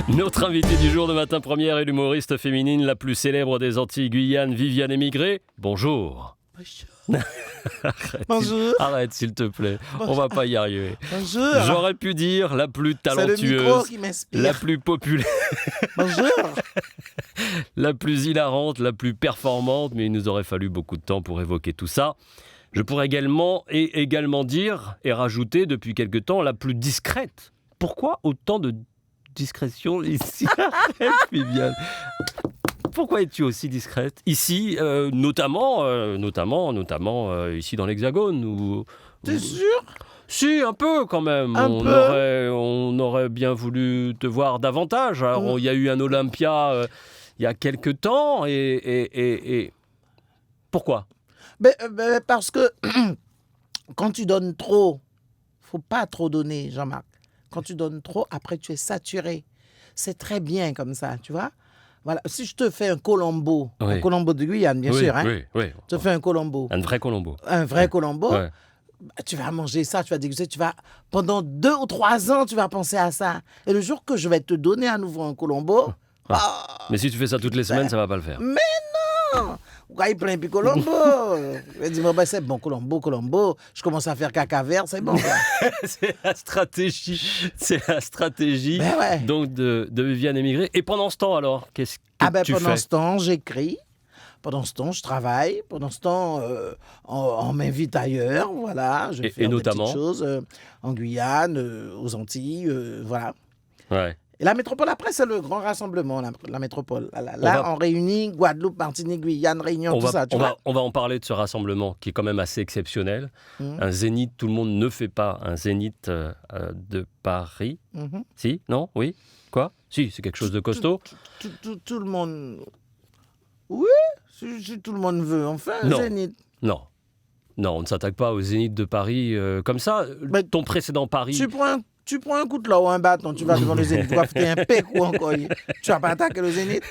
Notre invitée du jour de Matin Première est l'humoriste féminine la plus célèbre des Antilles Guyane, Viviane Émigré. Bonjour. Bonjour. Arrête s'il te plaît, on va pas y arriver. Bonjour. J'aurais pu dire la plus C'est le micro talentueuse, qui m'inspire. la plus populaire, Bonjour. la plus hilarante, la plus performante, mais il nous aurait fallu beaucoup de temps pour évoquer tout ça. Je pourrais également dire et rajouter depuis quelque temps la plus discrète. Pourquoi autant de discrétion ici? Arrête, Viviane. Pourquoi es-tu aussi discrète ici, notamment ici dans l'Hexagone où... T'es sûr? Si, un peu quand même. On aurait bien voulu te voir davantage. Alors, il y a eu un Olympia il y a quelque temps et... Pourquoi? Parce que quand tu donnes trop, faut pas trop donner, Jean-Marc. Quand tu donnes trop, après tu es saturé. C'est très bien comme ça, tu vois. Voilà. Si je te fais un Colombo, Oui. un Colombo de Guyane, bien sûr, hein. Oui. Je te fais un Colombo. Un vrai Colombo. Un vrai Colombo. Ouais. Tu vas manger ça, tu vas déguster, pendant 2 ou 3 ans, tu vas penser à ça. Et le jour que je vais te donner à nouveau un Colombo, Mais si tu fais ça toutes les semaines, ça va pas le faire. mais non! Ouais, il plein puis Colombo. Je dis, c'est bon, Colombo. Je commence à faire caca vert, c'est bon. Quoi. C'est la stratégie Ben ouais. donc de Viviane Émigré. Et pendant ce temps alors, qu'est-ce que tu Pendant fais? ce temps, j'écris. Pendant ce temps, je travaille. Pendant ce temps, on m'invite ailleurs. Voilà. Je fais et des notamment petites choses en Guyane, aux Antilles. Voilà. Ouais. Et la métropole, après, c'est le grand rassemblement, la métropole. Là, on réunit Guadeloupe, Martinique, Guyane, Réunion, tout ça. Tu vois. On va en parler de ce rassemblement qui est quand même assez exceptionnel. Un zénith, tout le monde ne fait pas un zénith de Paris. Mhm. Si? Non? Oui? Quoi? Si, c'est quelque chose de costaud. Tout le monde... Oui, si tout le monde veut, on fait un Non. zénith. Non, on ne s'attaque pas au zénith de Paris comme ça. Mais Ton précédent Paris... Tu prends un couteau ou un bâton, tu vas devant le zénith, tu vas faire un pec ou encore. Tu vas pas attaquer le zénith.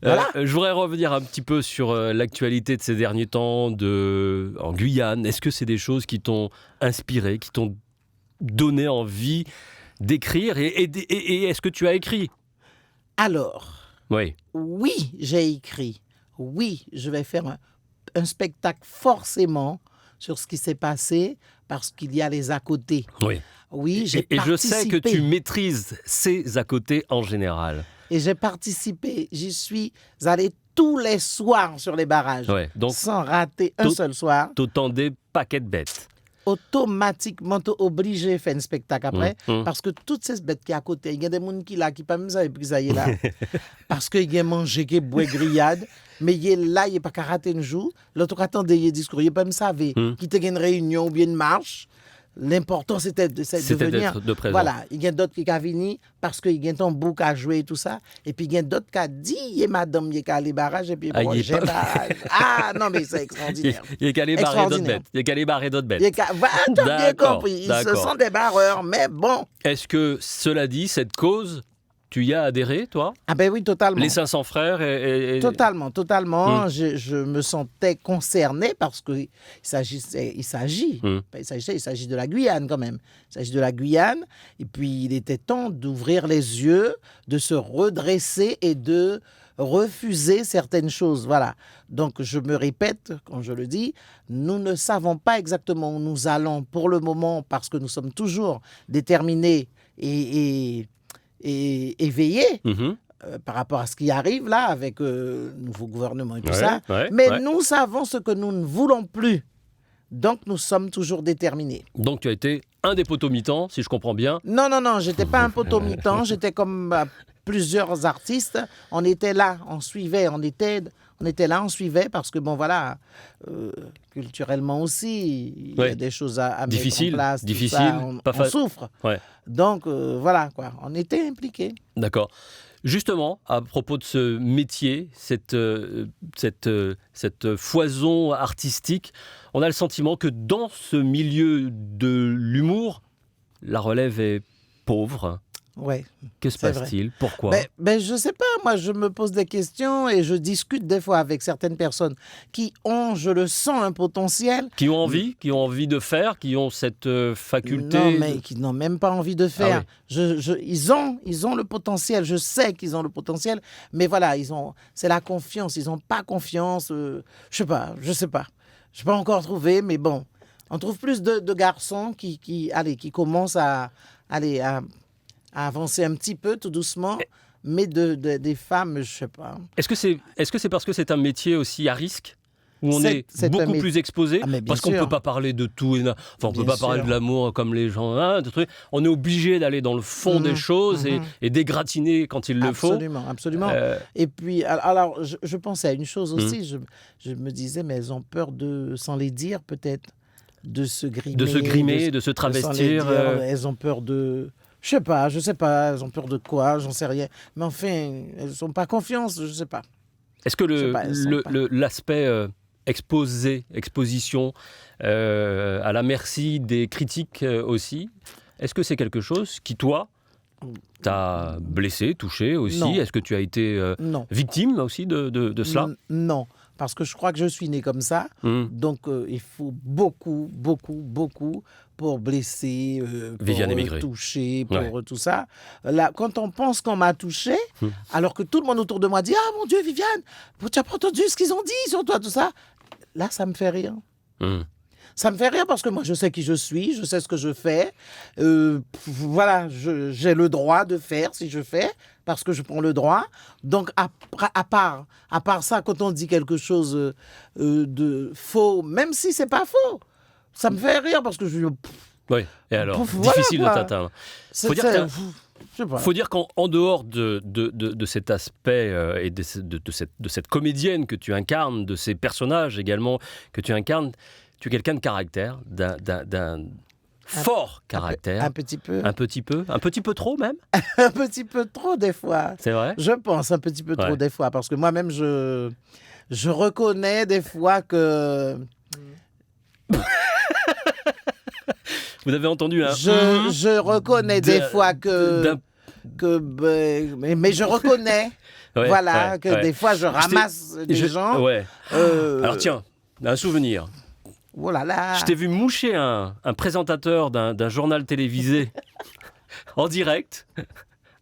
Voilà. Je voudrais revenir un petit peu sur l'actualité de ces derniers temps en Guyane. Est-ce que c'est des choses qui t'ont inspiré, qui t'ont donné envie d'écrire et est-ce que tu as écrit? Alors, Oui. oui, j'ai écrit. Oui, je vais faire un spectacle forcément sur ce qui s'est passé parce qu'il y a les à côté. Oui. Oui, j'ai Et je participé. sais que tu maîtrises ces à côté en général. Et j'ai participé. J'y suis allé tous les soirs sur les barrages. Ouais, donc sans rater un seul soir. t'autant des paquets de bêtes. Automatiquement, t'es obligé de faire un spectacle après. Mmh. Parce que toutes ces bêtes qui à côté, il y a des gens qui là, qui pas même ça, et puis ça y est là. Parce qu'il y a mangé, qui boit grillade. Mais il est là, il n'est pas qu'à rater un jour. L'autre attendait, il y a discours. Il n'est pas même savé. Qui était une réunion ou bien une marche. L'important, c'était de venir. D'être de présent. Voilà. Il y a d'autres qui sont venus parce qu'il y a un bouc à jouer et tout ça. Et puis, il y a d'autres qui ont dit, il y a madame, il y a qu'à les barrages. Et puis, bon, il est j'ai pas- barrage. Ah, non, mais c'est extraordinaire. Il y a qu'à aller barrer d'autres bêtes. Il y a qu'à aller barrer d'autres bêtes. Voilà, tu as bien D'accord, compris. Ils d'accord. se sont des barreurs, mais bon. Est-ce que, cela dit, cette cause, tu y as adhéré, toi? Ah ben oui, totalement. Les 500 frères et... Totalement. Je me sentais concerné parce qu'il s'agit de la Guyane quand même. Il s'agit de la Guyane. Et puis, il était temps d'ouvrir les yeux, de se redresser et de refuser certaines choses. Voilà. Donc, je me répète, quand je le dis, nous ne savons pas exactement où nous allons pour le moment parce que nous sommes toujours déterminés et éveillés. Par rapport à ce qui arrive là avec le nouveau gouvernement et tout ça. Mais nous savons ce que nous ne voulons plus. Donc, nous sommes toujours déterminés. Donc, tu as été un des potomitans, si je comprends bien. Non, j'étais pas un potomitan. J'étais comme plusieurs artistes. On était là, on suivait, on était là, on suivait parce que, bon, voilà, culturellement aussi, il y a des choses à mettre en place. Difficile, on souffre. Ouais. Donc, voilà, quoi. On était impliqués. D'accord. Justement, à propos de ce métier, cette foison artistique, on a le sentiment que dans ce milieu de l'humour, la relève est pauvre. Ouais. Que se C'est vrai. passe-t-il? Pourquoi? Je sais pas, moi je me pose des questions et je discute des fois avec certaines personnes qui ont, je le sens, un potentiel. Qui ont envie de faire, qui ont cette faculté Non, mais qui n'ont même pas envie de faire. oui. Ils ont le potentiel, je sais qu'ils ont le potentiel, mais voilà, c'est la confiance, ils n'ont pas confiance. Je sais pas. Je n'ai pas encore trouvé, mais bon, on trouve plus de garçons qui commencent aller, à avancer un petit peu, tout doucement, mais des femmes, je sais pas. Est-ce que c'est parce que c'est un métier aussi à risque où on est C'est un beaucoup métier- plus exposé Ah, mais bien parce qu'on ne sûr. peut pas parler de tout enfin on peut Bien pas parler sûr. de l'amour comme les gens de trucs. On est obligé d'aller dans le fond des choses et dégratiner quand il le faut. Absolument, absolument. Euh, Et puis, alors, je pensais à une chose aussi, je me disais, mais elles ont peur de, sans les dire peut-être, de se grimer. de se grimer, de se sans les travestir. dire. Elles ont peur de... Je sais pas, elles ont peur de quoi, j'en sais rien. Mais enfin, elles n'ont pas confiance, je sais pas. Est-ce que Je sais pas, elles sont pas. l'aspect exposition à la merci des critiques aussi, est-ce que c'est quelque chose qui, toi, t'a blessé, touché aussi? Non. Est-ce que tu as été Non. victime aussi de cela? Non, parce que je crois que je suis né comme ça. Donc, il faut beaucoup, beaucoup, beaucoup pour blesser, pour Viviane Émigré. toucher, pour tout ça. Là, quand on pense qu'on m'a touché, alors que tout le monde autour de moi dit « Ah, mon Dieu, Viviane, tu n'as pas entendu ce qu'ils ont dit sur toi, tout ça ?» Là, ça me fait rire. Ça me fait rire parce que moi, je sais qui je suis, je sais ce que je fais. Voilà, j'ai le droit de faire si je fais, parce que je prends le droit. Donc, à part ça, quand on dit quelque chose de faux, même si c'est pas faux, ça me fait rire parce que Oui, et alors, Voilà, difficile quoi. de t'atteindre. c'est- dire c'est- que- je sais pas. Faut dire qu'en dehors de cet aspect et de cette comédienne que tu incarnes, de ces personnages également que tu incarnes, tu es quelqu'un de caractère, d'un fort caractère. Un petit peu. Un petit peu trop même. Un petit peu trop des fois. C'est vrai. Je pense un petit peu trop Ouais. des fois, parce que moi-même, je reconnais des fois que... Vous avez entendu un. Je reconnais des d'un- fois d'un- mais je reconnais, Ouais, voilà, ouais, que ouais. des fois je ramasse des gens. Ouais. Alors tiens, un souvenir. Oh là là. Je t'ai vu moucher un présentateur d'un journal télévisé en direct,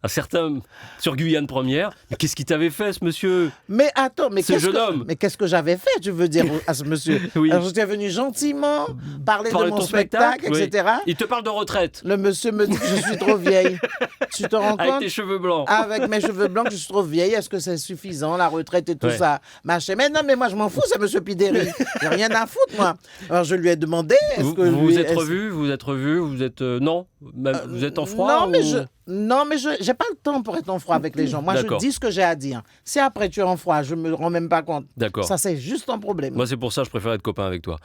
un certain sur Guyane Première. Mais qu'est-ce qu'il t'avait fait, ce monsieur? Mais attends, Ce jeune homme. mais qu'est-ce que j'avais fait, tu veux dire, à ce monsieur? Oui. Alors, j'étais venu gentiment parler de Parler de mon ton spectacle, oui. etc. Il te parle de retraite, Le monsieur me dit que je suis trop vieille. Tu te rends avec compte? tes cheveux blancs. Avec mes cheveux blancs, je suis trop vieille. Est-ce que c'est suffisant, la retraite et tout Ouais. ça? Machin. Mais non, mais moi, je m'en fous, c'est monsieur Pideri. J'ai rien à foutre, moi. Alors, je lui ai demandé, Vous vous êtes revus, vous êtes non, même, vous êtes en froid. Non, mais je j'ai pas le temps pour être en froid avec les gens. Moi, je D'accord. dis ce que j'ai à dire. Si après tu es en froid, je me rends même pas compte. D'accord. Ça, c'est juste un problème. Moi, c'est pour ça que je préfère être copain avec toi.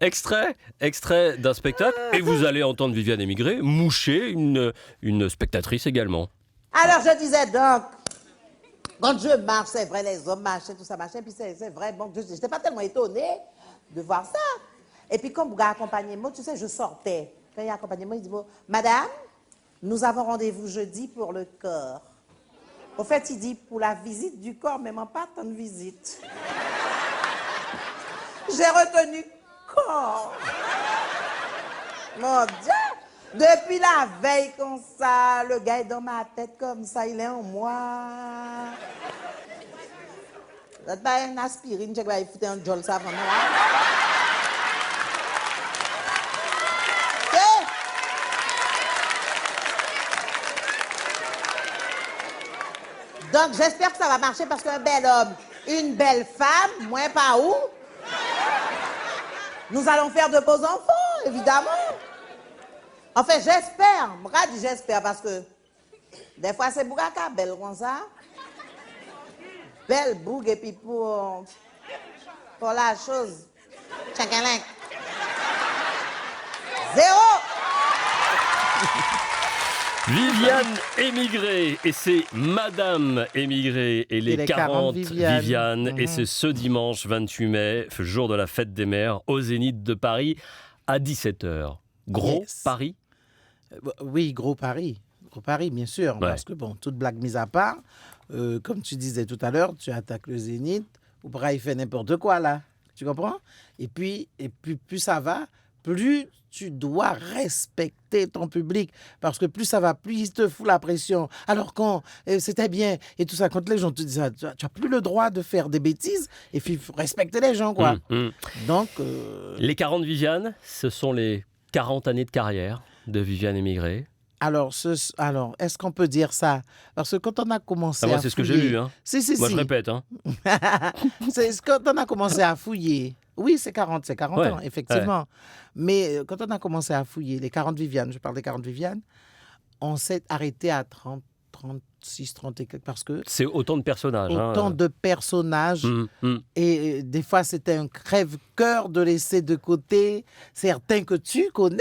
Extrait d'un spectacle, et vous allez entendre Viviane Émigré moucher une spectatrice également. Alors je disais donc, quand je marche, c'est vrai, les hommes marchent, tout ça, machin, puis c'est vrai, bon, je n'étais pas tellement étonnée de voir ça. Et puis comme vous accompagnez moi, tu sais, je sortais. Quand il a accompagné moi, il dit, bon, Madame, nous avons rendez-vous jeudi pour le corps. Au fait, il dit, pour la visite du corps, mais pas tant de visite. J'ai retenu corps. Mon Dieu! Depuis la veille comme ça, le gars est dans ma tête comme ça, il est en moi. Je vais pas une aspirine, je vais foutre un jol ça avant moi. Ok? Donc j'espère que ça va marcher parce qu'un bel homme, une belle femme, moins pas où. Nous allons faire de beaux enfants, évidemment. Enfin, j'espère. Moi, je dis j'espère parce que des fois, c'est bougaka belle comme ça. Belle bougue et puis pour la chose. Chacun l'un. Zéro. Viviane Émigré, et c'est Madame Émigré et les 40 Viviane. Et c'est ce dimanche 28 mai, jour de la fête des mères, au Zénith de Paris, à 17h. Gros Yes. Paris. Oui, gros Paris. Au Paris, bien sûr. Ouais. Parce que, bon, toute blague mise à part, comme tu disais tout à l'heure, tu attaques le Zénith, ou pareil, il fait n'importe quoi, là. Tu comprends? Et puis, plus ça va, plus tu dois respecter ton public. Parce que plus ça va, plus il te fout la pression. Alors quand c'était bien, et tout ça, quand les gens te disent ça, tu n'as plus le droit de faire des bêtises, et puis il faut respecter les gens, quoi. Donc... Les 40 Viviane, ce sont les 40 années de carrière de Viviane Émigré. Alors, est-ce qu'on peut dire ça? Parce que quand on a commencé Moi, à c'est ce fouiller... que j'ai lu. Hein. Si. Moi, je répète. Hein. C'est quand on a commencé à fouiller. Oui, c'est 40 Ouais, ans, effectivement. Mais quand on a commencé à fouiller les 40 Viviane, je parle des 40 Viviane, on s'est arrêté à 30, 36, 30 et quelques, parce que C'est autant de personnages. autant de personnages. Et des fois, c'était un crève-cœur de laisser de côté certains que tu connais,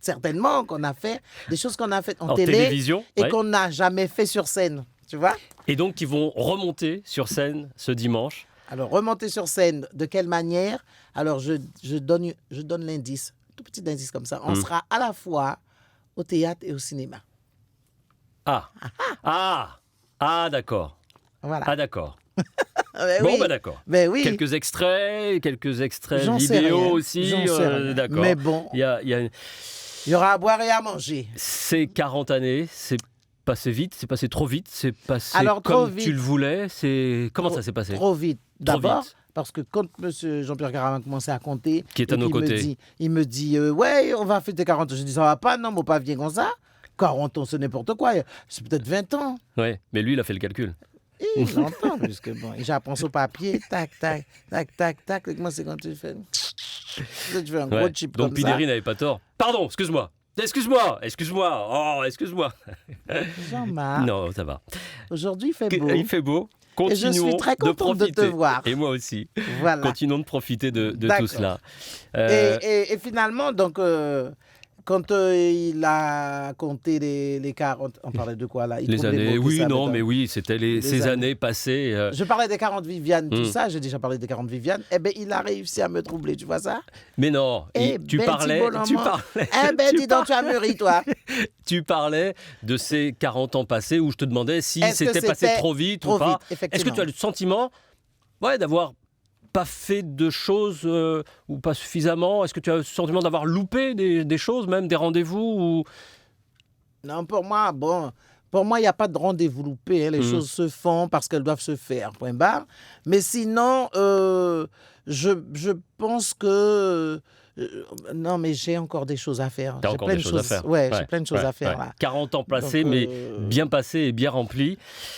certainement, qu'on a fait, des choses qu'on a faites en télé télévision. et Ouais. qu'on n'a jamais fait sur scène. Tu vois? Et donc, ils vont remonter sur scène ce dimanche. Alors, remonter sur scène, de quelle manière? Alors, je donne l'indice, tout petit indice comme ça. On sera à la fois au théâtre et au cinéma. D'accord. Voilà. Ah, d'accord. Ben Bon, oui. bah d'accord. Ben oui. Quelques extraits J'en sais vidéo rien. aussi. J'en sais rien. D'accord. Mais bon, Il y a il y aura à boire et à manger. ces 40 années, c'est passé vite, c'est passé trop vite, c'est passé Alors, trop comme vite. tu le voulais. Comment ça s'est passé? Trop vite. Trop D'abord, vite. parce que quand M. Jean-Pierre Caraman a commencé à compter, Qui est à et nos puis côtés. il me dit ouais, on va fêter 40 ans. Je dis ça va pas, non, mon pas vient comme ça. 40 ans, c'est n'importe quoi. C'est peut-être 20 ans. Ouais, mais lui, il a fait le calcul. Et longtemps, puisque bon, j'apprends au papier, tac, tac, tac, tac, tac. Moi, c'est quand tu fais un gros Ouais. chip Donc comme Pideri n'avait pas tort. Pardon, excuse-moi. Excuse-moi. Oh, excuse-moi. ça. Jean-Marc, Non, ça va. aujourd'hui, il fait beau. Il fait beau. Et je Continuons suis très de contente de te profiter. voir. Et moi aussi. Voilà. Continuons de profiter de tout D'accord. cela. Et finalement, donc, quand il a compté les 40, on parlait de quoi là? Il Les trouve les années, mots qui oui, savent non, pas. mais oui, c'était ces années. années passées. Je parlais des 40 Viviane, tout Mm. ça, j'ai déjà parlé des 40 Viviane. Eh bien, il a réussi à me troubler, tu vois ça? Mais non, Eh tu ben, parlais, Thibault tu Lamont. parlais, Eh ben, tu dis donc, tu as mûri, toi. tu parlais de ces 40 ans passés où je te demandais si Est-ce que c'était passé c'était trop vite trop ou pas. vite, Est-ce que effectivement. tu as le sentiment d'avoir pas fait de choses ou pas suffisamment? Est-ce que tu as le sentiment d'avoir loupé des choses, même des rendez-vous ou... Non, pour moi, il n'y a pas de rendez-vous loupé. Hein. Les choses se font parce qu'elles doivent se faire, point barre. Mais sinon, je pense que... non, mais j'ai encore des choses à faire. T'as J'ai encore plein des de choses à faire. Ouais, j'ai plein de choses à faire, ouais. là. 40 ans passés, Donc, mais bien passés et bien remplis.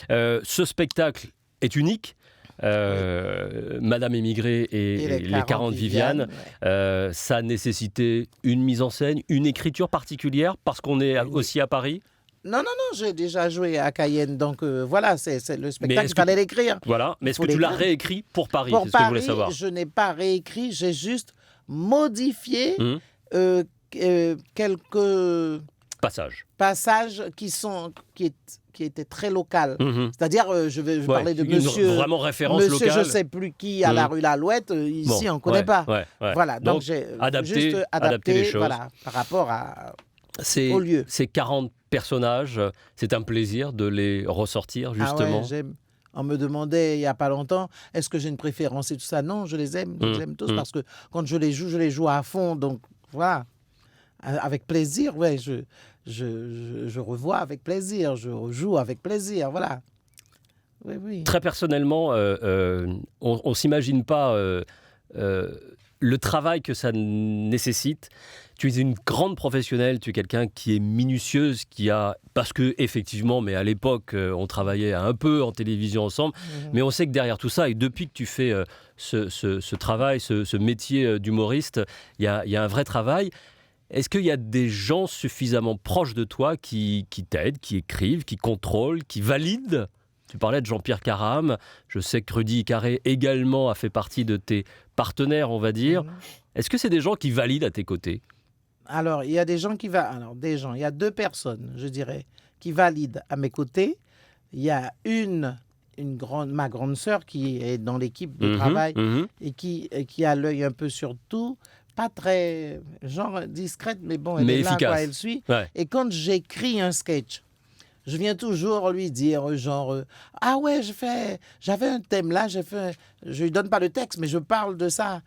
Ce spectacle est unique. Madame Émigré et les 40 Viviane, ouais. ça a nécessité une mise en scène, une écriture particulière parce qu'on est aussi à Paris. Non, j'ai déjà joué à Cayenne, donc voilà, c'est le spectacle, est-ce il fallait l'écrire. Voilà, mais est-ce faut que tu l'as l'écrire. réécrit pour Paris? Pour C'est ce que je voulais Paris, savoir. je n'ai pas réécrit, j'ai juste modifié Hum, quelques Passage. passages qui étaient très locaux. Mhm. C'est-à-dire, je vais Ouais, parler de une monsieur... vraiment référence Monsieur, locale. je sais plus qui, à la rue Lalouette, ici, Bon, on ne connaît ouais, pas. ouais, ouais. Voilà, donc j'ai adapter, juste adapter les choses. voilà, par rapport au lieu. Ces 40 personnages, c'est un plaisir de les ressortir, justement. Ah ouais, j'aime. On me demandait il n'y a pas longtemps, est-ce que j'ai une préférence et tout ça? Non, je les aime, je les aime tous parce que quand je les joue à fond. Donc voilà, avec plaisir, ouais, je revois avec plaisir, je rejoue avec plaisir, voilà. Oui, oui. Très personnellement, on ne s'imagine pas le travail que ça nécessite. Tu es une grande professionnelle, tu es quelqu'un qui est minutieuse, parce que effectivement, mais à l'époque, on travaillait un peu en télévision ensemble, mais on sait que derrière tout ça, et depuis que tu fais ce travail, ce métier d'humoriste, il y a un vrai travail. Est-ce qu'il y a des gens suffisamment proches de toi qui t'aident, qui écrivent, qui contrôlent, qui valident? Tu parlais de Jean-Pierre Caraman. Je sais que Rudy Carré également a fait partie de tes partenaires, on va dire. Est-ce que c'est des gens qui valident à tes côtés? Alors, il y a des gens il y a deux personnes, je dirais, qui valident à mes côtés. Il y a ma grande sœur qui est dans l'équipe de travail et qui a l'œil un peu sur tout. Pas très, genre discrète, mais bon, elle Mais est efficace. là, quoi, elle suit. Ouais. Et quand j'écris un sketch, je viens toujours lui dire, genre, ah ouais, j'avais un thème là, je lui donne pas le texte, mais je parle de ça.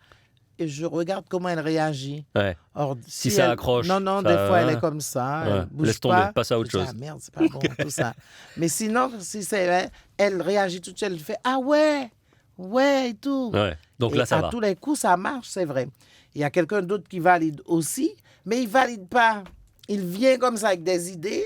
Et je regarde comment elle réagit. Ouais. Or, Si ça elle- accroche, Non, non, ça- des fois, elle est comme ça. Ouais. Elle bouge Laisse tomber, pas. passe à autre Je dis, chose. ah merde, c'est pas bon, tout ça. Mais sinon, si c'est elle, elle réagit tout seule. Elle fait, ah ouais, ouais, et tout. Ouais. Donc Et là, ça à va. tous les coups, ça marche, c'est vrai. Il y a quelqu'un d'autre qui valide aussi, mais il valide pas. Il vient comme ça avec des idées,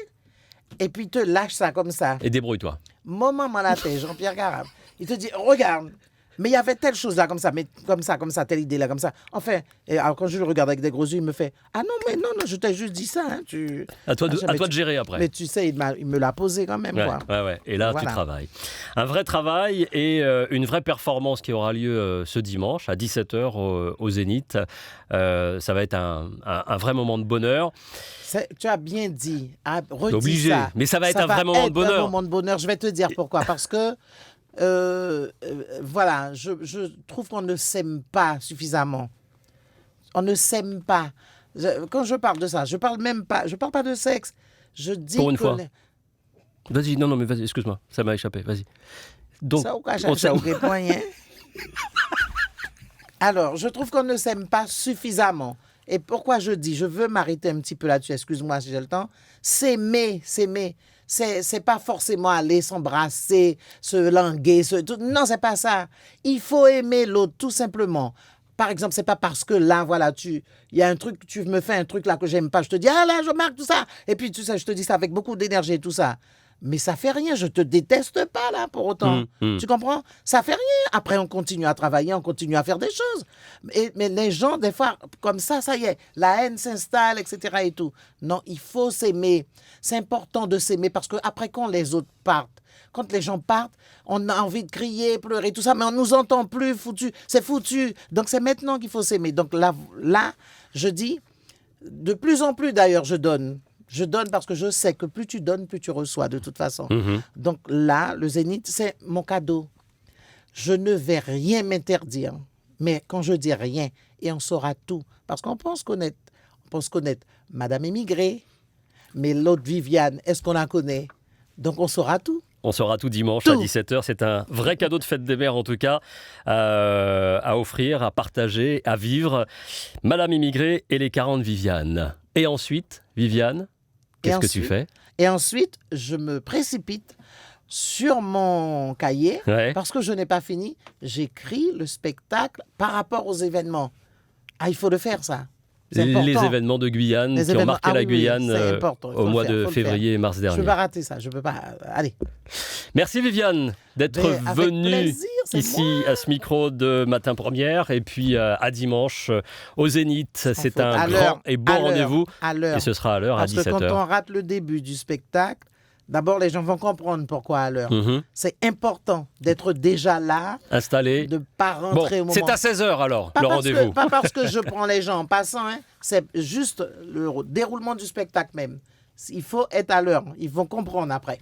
et puis il te lâche ça comme ça. Et débrouille-toi. Moment Malatais, Jean-Pierre Garab. Il te dit, regarde, mais il y avait telle chose là, comme ça, mais comme ça, telle idée là, comme ça. Enfin, et alors quand je le regarde avec des gros yeux, il me fait, ah non, mais non, non, je t'ai juste dit ça. Hein, À toi Ah, mais de gérer après. Mais tu sais, il me l'a posé quand même, Ouais, quoi. ouais, ouais. Et là, tu Voilà. travailles. Un vrai travail et une vraie performance qui aura lieu ce dimanche à 17h au Zénith. Ça va être un vrai moment de bonheur. Tu as bien dit. Ah, redis Obligé. ça. Mais ça va être un vrai moment de être un bonheur. moment de bonheur. Je vais te dire pourquoi. Parce que, voilà, je trouve qu'on ne s'aime pas suffisamment. On ne s'aime pas. Quand je parle de ça, je parle pas de sexe. Je dis Pour une que fois. Vas-y, non, mais vas-y, excuse-moi, ça m'a échappé, vas-y. Donc, ça ou quoi, on ça s'aime- ou quel point, hein? Alors, je trouve qu'on ne s'aime pas suffisamment. Et pourquoi je dis, je veux m'arrêter un petit peu là-dessus, excuse-moi si j'ai le temps. S'aimer. C'est pas forcément aller s'embrasser, se languer, non, c'est pas ça. Il faut aimer l'autre, tout simplement. Par exemple, c'est pas parce que là, voilà, il y a un truc, tu me fais un truc là que j'aime pas, je te dis, ah là, je marque tout ça. Et puis, tu sais, je te dis ça avec beaucoup d'énergie et tout ça. Mais ça fait rien, je te déteste pas là pour autant. Tu comprends? Ça fait rien. Après, on continue à travailler, on continue à faire des choses. Mais les gens, des fois, comme ça y est, la haine s'installe, etc. et tout. Non, il faut s'aimer. C'est important de s'aimer parce que après, quand les autres partent, quand les gens partent, on a envie de crier, pleurer, tout ça, mais on nous entend plus, foutu. C'est foutu. Donc, c'est maintenant qu'il faut s'aimer. Donc là, je dis, de plus en plus d'ailleurs, je donne. Je donne parce que je sais que plus tu donnes, plus tu reçois de toute façon. Donc là, le Zénith, c'est mon cadeau. Je ne vais rien m'interdire. Mais quand je dis rien, et on saura tout, parce qu'on pense connaître Madame Émigrée, mais l'autre Viviane, est-ce qu'on la connaît? Donc on saura tout. On saura tout dimanche Tout. à 17h. C'est un vrai cadeau de fête des mères, en tout cas, à offrir, à partager, à vivre. Madame Immigrée et les 40 Viviane. Et ensuite, Viviane, qu'est-ce que tu fais? Et ensuite, je me précipite sur mon cahier, Ouais. parce que je n'ai pas fini. J'écris le spectacle par rapport aux événements. Ah, il faut le faire, ça. C'est Les important. événements de Guyane Les qui ont événements- marqué ah la oui, oui, Guyane c'est important, il faut au le mois faire, de faut le faire. février et mars Je ne dernier. peux pas rater ça, je ne peux pas. Allez. Merci Viviane d'être Mais avec venue plaisir, c'est ici moi. à ce micro de Matin Première et puis à dimanche au Zénith. C'est faut- un à grand l'heure, et beau à l'heure, rendez-vous à l'heure. et ce sera à l'heure à Parce que quand 17h. on rate le début du spectacle, d'abord, les gens vont comprendre pourquoi à l'heure. Mhm. C'est important d'être déjà là, Installé. de ne pas Bon, rentrer au moment. c'est à 16h alors, Pas le parce que- rendez-vous. Pas parce que je prends les gens en passant, hein. C'est juste le déroulement du spectacle même. Il faut être à l'heure. Ils vont comprendre après.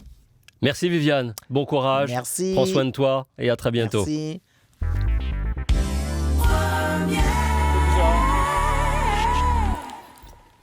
Merci Viviane, bon courage. Merci. Prends soin de toi et à très bientôt. Merci.